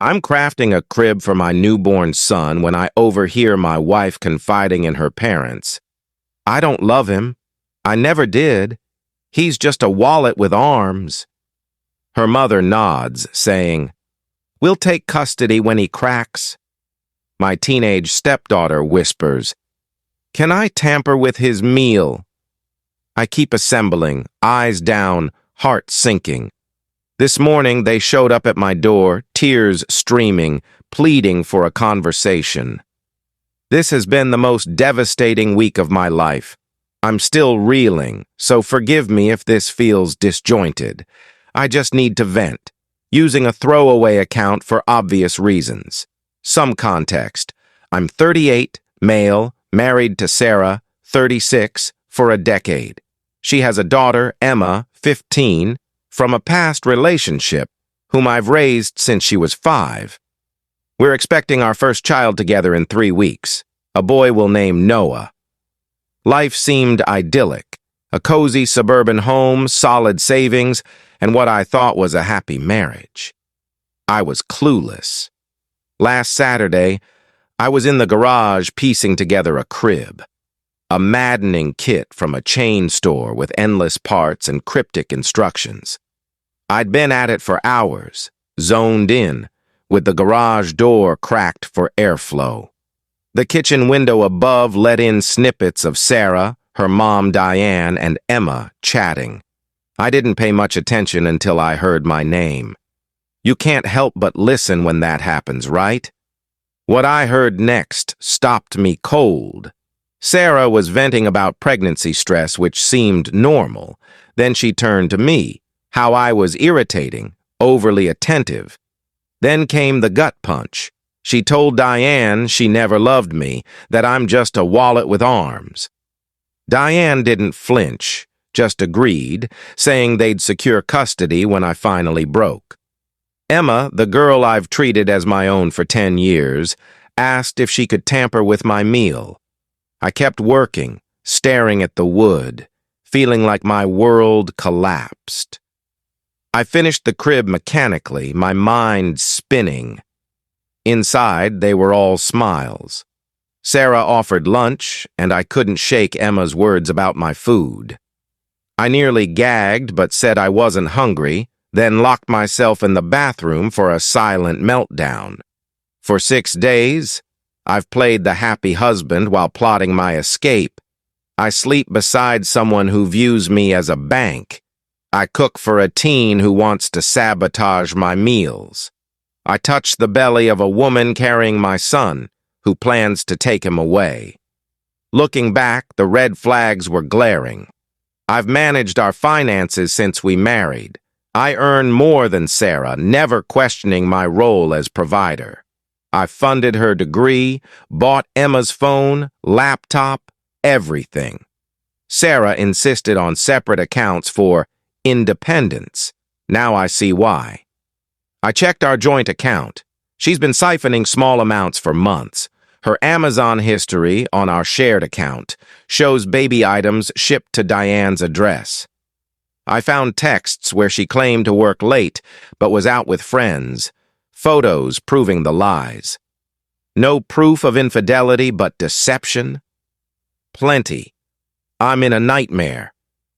I'm crafting a crib for my newborn son when I overhear my wife confiding in her parents. I don't love him. I never did. He's just a wallet with arms. Her mother nods, saying, "We'll take custody when he cracks." My teenage stepdaughter whispers, "Can I tamper with his meal?" I keep assembling, eyes down, heart sinking. This morning they showed up at my door, tears streaming, pleading for a conversation. This has been the most devastating week of my life. I'm still reeling, so forgive me if this feels disjointed. I just need to vent, using a throwaway account for obvious reasons. Some context. I'm 38, male, married to Sarah, 36, for a decade. She has a daughter, Emma, 15, from a past relationship, whom I've raised since she was 5. We're expecting our first child together in 3 weeks. A boy we'll name Noah. Life seemed idyllic. A cozy suburban home, solid savings, and what I thought was a happy marriage. I was clueless. Last Saturday, I was in the garage piecing together a crib. A maddening kit from a chain store with endless parts and cryptic instructions. I'd been at it for hours, zoned in, with the garage door cracked for airflow. The kitchen window above let in snippets of Sarah, her mom Diane, and Emma chatting. I didn't pay much attention until I heard my name. You can't help but listen when that happens, right? What I heard next stopped me cold. Sarah was venting about pregnancy stress, which seemed normal. Then she turned to me, how I was irritating, overly attentive. Then came the gut punch. She told Diane she never loved me, that I'm just a wallet with arms. Diane didn't flinch, just agreed, saying they'd secure custody when I finally broke. Emma, the girl I've treated as my own for 10 years, asked if she could tamper with my meal. I kept working, staring at the wood, feeling like my world collapsed. I finished the crib mechanically, my mind spinning. Inside, they were all smiles. Sarah offered lunch, and I couldn't shake Emma's words about my food. I nearly gagged but said I wasn't hungry, then locked myself in the bathroom for a silent meltdown. For 6 days, I've played the happy husband while plotting my escape. I sleep beside someone who views me as a bank. I cook for a teen who wants to sabotage my meals. I touch the belly of a woman carrying my son, who plans to take him away. Looking back, the red flags were glaring. I've managed our finances since we married. I earn more than Sarah, never questioning my role as provider. I funded her degree, bought Emma's phone, laptop, everything. Sarah insisted on separate accounts for independence. Now I see why. I checked our joint account. She's been siphoning small amounts for months. Her Amazon history on our shared account shows baby items shipped to Diane's address. I found texts where she claimed to work late but was out with friends. Photos proving the lies. No proof of infidelity but deception? Plenty. I'm in a nightmare.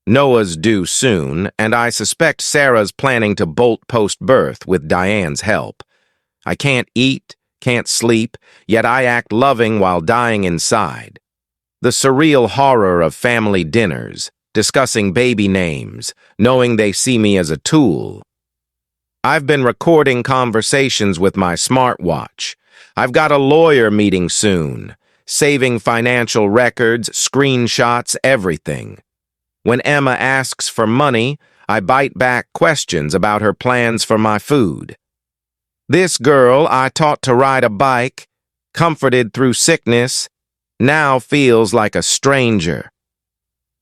Noah's due soon, and I suspect Sarah's planning to bolt post-birth with Diane's help. I can't eat, can't sleep, yet I act loving while dying inside. The surreal horror of family dinners, discussing baby names, knowing they see me as a tool. I've been recording conversations with my smartwatch. I've got a lawyer meeting soon, saving financial records, screenshots, everything. When Emma asks for money, I bite back questions about her plans for my food. This girl I taught to ride a bike, comforted through sickness, now feels like a stranger.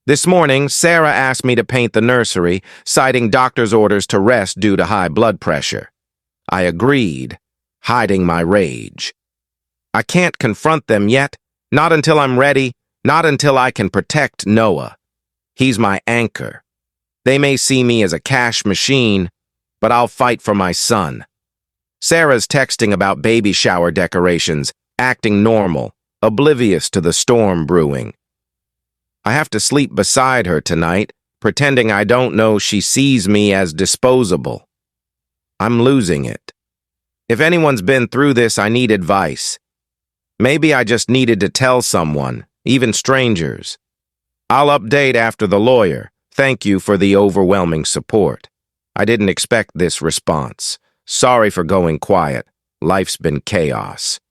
This morning, Sarah asked me to paint the nursery, citing doctor's orders to rest due to high blood pressure. I agreed, hiding my rage. I can't confront them yet, not until I'm ready, not until I can protect Noah. He's my anchor. They may see me as a cash machine, but I'll fight for my son. Sarah's texting about baby shower decorations, acting normal, oblivious to the storm brewing. I have to sleep beside her tonight, pretending I don't know she sees me as disposable. I'm losing it. If anyone's been through this, I need advice. Maybe I just needed to tell someone, even strangers. I'll update after the lawyer. Thank you for the overwhelming support. I didn't expect this response. Sorry for going quiet. Life's been chaos.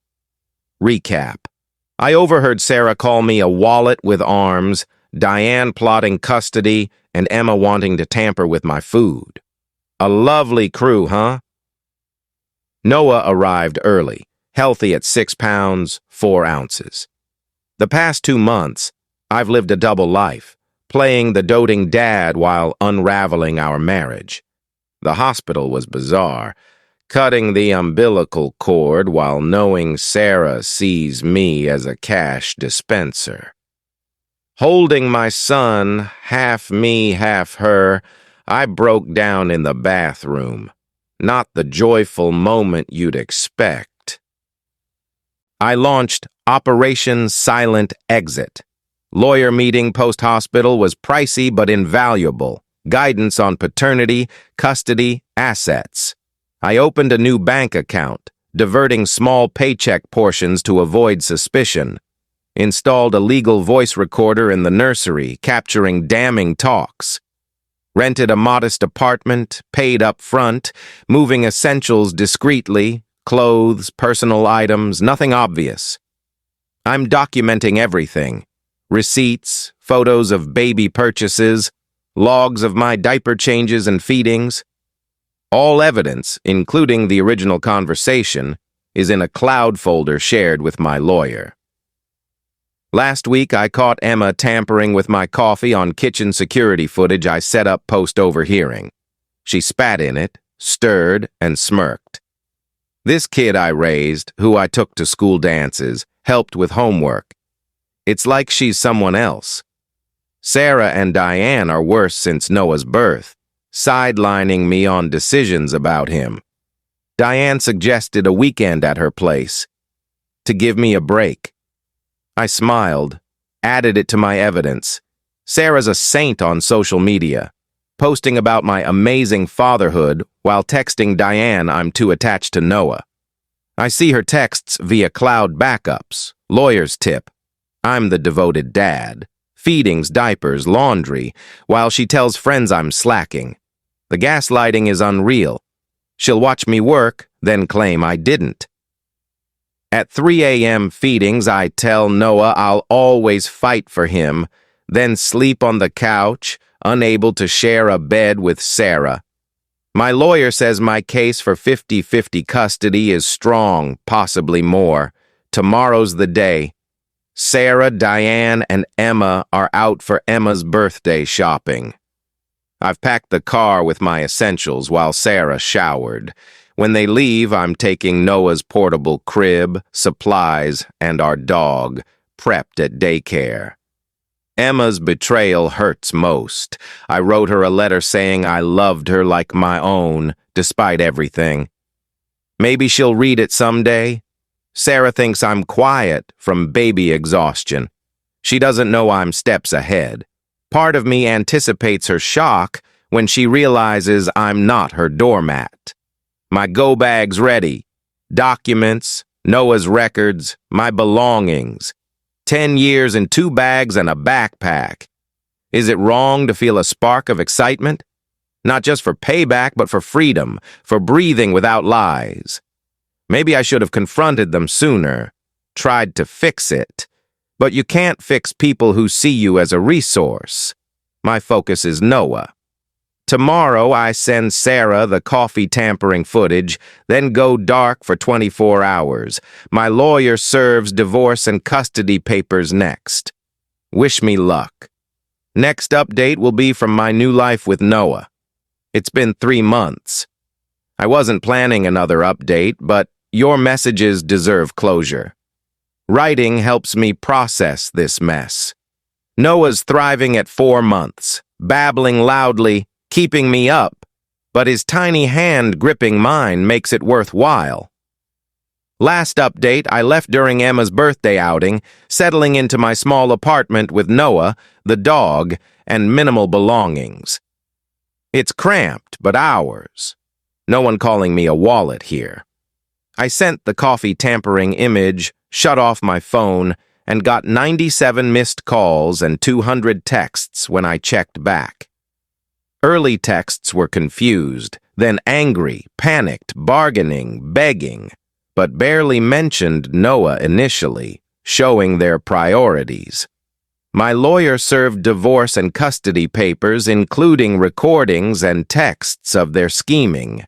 Recap. I overheard Sarah call me a wallet with arms, Diane plotting custody, and Emma wanting to tamper with my food. A lovely crew, huh? Noah arrived early, healthy at 6 pounds, 4 ounces. The past 2 months, I've lived a double life, playing the doting dad while unraveling our marriage. The hospital was bizarre, cutting the umbilical cord while knowing Sarah sees me as a cash dispenser. Holding my son, half me, half her, I broke down in the bathroom. Not the joyful moment you'd expect. I launched Operation Silent Exit. Lawyer meeting post-hospital was pricey but invaluable. Guidance on paternity, custody, assets. I opened a new bank account, diverting small paycheck portions to avoid suspicion. Installed a legal voice recorder in the nursery, capturing damning talks. Rented a modest apartment, paid up front, moving essentials discreetly, clothes, personal items, nothing obvious. I'm documenting everything. Receipts, photos of baby purchases, logs of my diaper changes and feedings. All evidence, including the original conversation, is in a cloud folder shared with my lawyer. Last week, I caught Emma tampering with my coffee on kitchen security footage I set up post-overhearing. She spat in it, stirred, and smirked. This kid I raised, who I took to school dances, helped with homework. It's like she's someone else. Sarah and Diane are worse since Noah's birth, sidelining me on decisions about him. Diane suggested a weekend at her place, to give me a break. I smiled, added it to my evidence. Sarah's a saint on social media, posting about my amazing fatherhood while texting Diane I'm too attached to Noah. I see her texts via cloud backups, lawyer's tip. I'm the devoted dad, feedings, diapers, laundry, while she tells friends I'm slacking. The gaslighting is unreal. She'll watch me work, then claim I didn't. At 3 a.m. feedings, I tell Noah I'll always fight for him, then sleep on the couch, unable to share a bed with Sarah. My lawyer says my case for 50-50 custody is strong, possibly more. Tomorrow's the day. Sarah, Diane, and Emma are out for Emma's birthday shopping. I've packed the car with my essentials while Sarah showered. When they leave, I'm taking Noah's portable crib, supplies, and our dog, prepped at daycare. Emma's betrayal hurts most. I wrote her a letter saying I loved her like my own, despite everything. Maybe she'll read it someday. Sarah thinks I'm quiet from baby exhaustion. She doesn't know I'm steps ahead. Part of me anticipates her shock when she realizes I'm not her doormat. My go bag's ready. Documents, Noah's records, my belongings. 10 years in 2 bags and a backpack. Is it wrong to feel a spark of excitement? Not just for payback, but for freedom, for breathing without lies. Maybe I should have confronted them sooner, tried to fix it. But you can't fix people who see you as a resource. My focus is Noah. Tomorrow, I send Sarah the coffee tampering footage, then go dark for 24 hours. My lawyer serves divorce and custody papers next. Wish me luck. Next update will be from my new life with Noah. It's been 3 months. I wasn't planning another update, but your messages deserve closure. Writing helps me process this mess. Noah's thriving at 4 months, babbling loudly, keeping me up. but his tiny hand gripping mine makes it worthwhile. Last update, I left during Emma's birthday outing, settling into my small apartment with Noah, the dog, and minimal belongings. It's cramped, but ours. No one calling me a wallet here. I sent the coffee tampering image, shut off my phone, and got 97 missed calls and 200 texts when I checked back. Early texts were confused, then angry, panicked, bargaining, begging, but barely mentioned Noah initially, showing their priorities. My lawyer served divorce and custody papers, including recordings and texts of their scheming.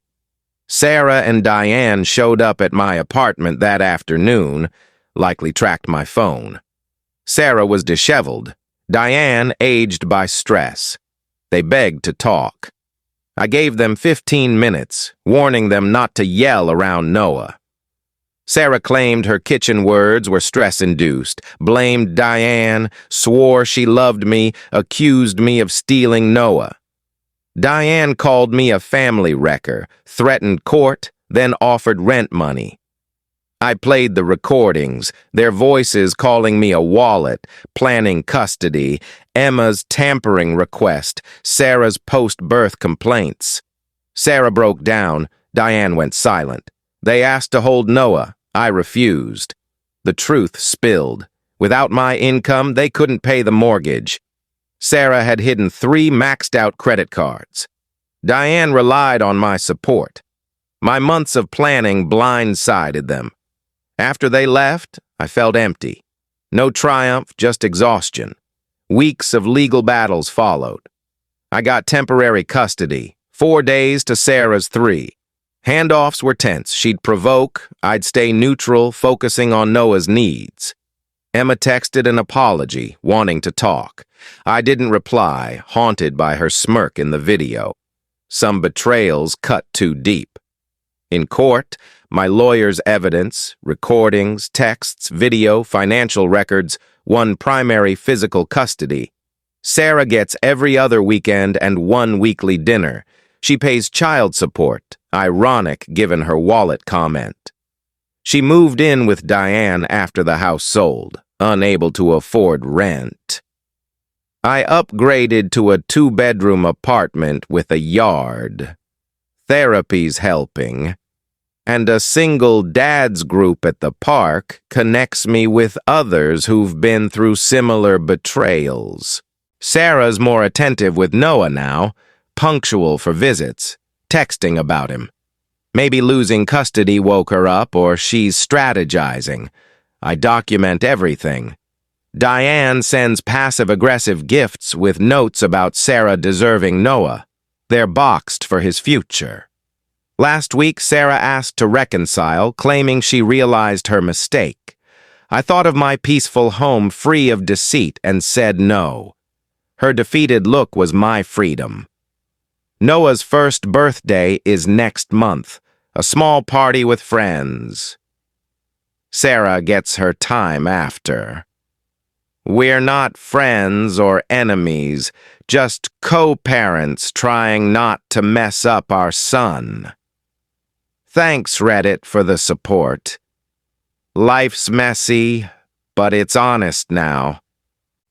Sarah and Diane showed up at my apartment that afternoon, likely tracked my phone. Sarah was disheveled, Diane aged by stress. They begged to talk. I gave them 15 minutes, warning them not to yell around Noah. Sarah claimed her kitchen words were stress-induced, blamed Diane, swore she loved me, accused me of stealing Noah. Diane called me a family wrecker, threatened court, then offered rent money. I played the recordings, their voices calling me a wallet, planning custody, Emma's tampering request, Sarah's post-birth complaints. Sarah broke down, Diane went silent. They asked to hold Noah. I refused. The truth spilled. Without my income, they couldn't pay the mortgage. Sarah had hidden 3 maxed-out credit cards. Diane relied on my support. My months of planning blindsided them. After they left, I felt empty. No triumph, just exhaustion. Weeks of legal battles followed. I got temporary custody, 4 days to Sarah's 3. Handoffs were tense. She'd provoke, I'd stay neutral, focusing on Noah's needs. Emma texted an apology, wanting to talk. I didn't reply, haunted by her smirk in the video. Some betrayals cut too deep. In court, my lawyer's evidence, recordings, texts, video, financial records, won primary physical custody. Sarah gets every other weekend and 1 weekly dinner. She pays child support, ironic given her wallet comment. She moved in with Diane after the house sold, unable to afford rent. I upgraded to a 2-bedroom apartment with a yard. Therapy's helping. And a single dads group at the park connects me with others who've been through similar betrayals. Sarah's more attentive with Noah now, punctual for visits, texting about him. Maybe losing custody woke her up, or she's strategizing. I document everything. Diane sends passive-aggressive gifts with notes about Sarah deserving Noah. They're boxed for his future. Last week, Sarah asked to reconcile, claiming she realized her mistake. I thought of my peaceful home free of deceit and said no. Her defeated look was my freedom. Noah's first birthday is next month, a small party with friends. Sarah gets her time after. We're not friends or enemies, just co-parents trying not to mess up our son. Thanks, Reddit, for the support. Life's messy, but it's honest now.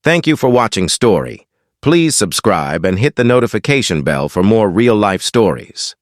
Thank you for watching Story. Please subscribe and hit the notification bell for more real-life stories.